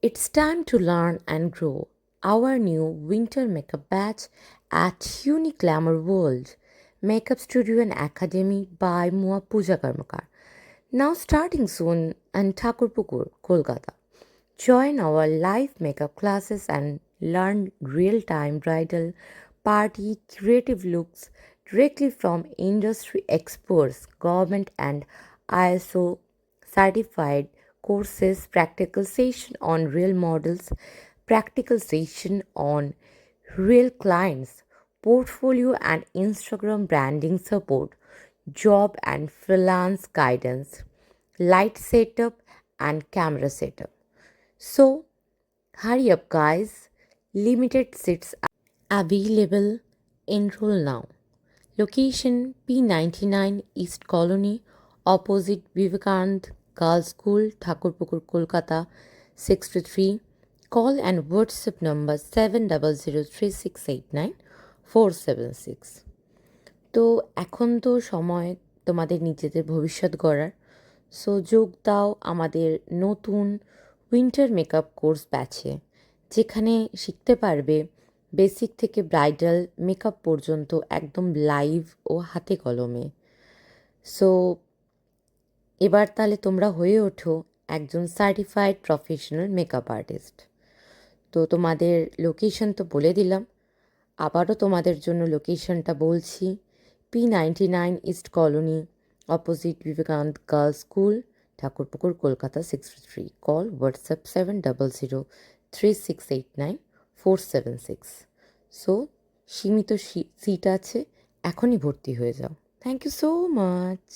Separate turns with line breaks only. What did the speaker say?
It's time to learn and grow. Our new winter makeup batch at Unique Glamour World Makeup Studio and Academy by Mua Pooja Karmakar. Now starting soon in Thakurpukur, Kolkata. Join our live makeup classes and learn real time bridal, party, creative looks directly from industry experts, government, and ISO certified courses, practical session on real models, practical session on real clients, portfolio and Instagram branding support, job and freelance guidance, light setup, and camera setup. So, hurry up, guys. Limited seats are available. Enroll now. Location P99 East Colony, opposite Vivekanand Girls School, Thakurpukur, Kolkata 623. Call and WhatsApp number 7003689476. তো এখন তো সময় তোমাদের নিজেদের ভবিষ্যৎ গড়ার। So যোগ দাও আমাদের নতুন উইন্টার মেকআপ কোর্স ব্যাচে, যেখানে শিখতে পারবে বেসিক থেকে ব্রাইডাল মেকআপ পর্যন্ত একদম লাইভ ও হাতে কলমে। সো এবার তাহলে তোমরা হয়ে ওঠো একজন সার্টিফাইড প্রফেশনাল মেকআপ আর্টিস্ট। তো তোমাদের লোকেশন তো বলে দিলাম, আবারও তোমাদের জন্য লোকেশনটা বলছি। P99 east colony, opposite Vivekananda girls school, Thakurpukur, Kolkata 633। Call WhatsApp 7003689476। So সীমিত সিট আছে, এখনই ভর্তি হয়ে যাও। Thank you so much.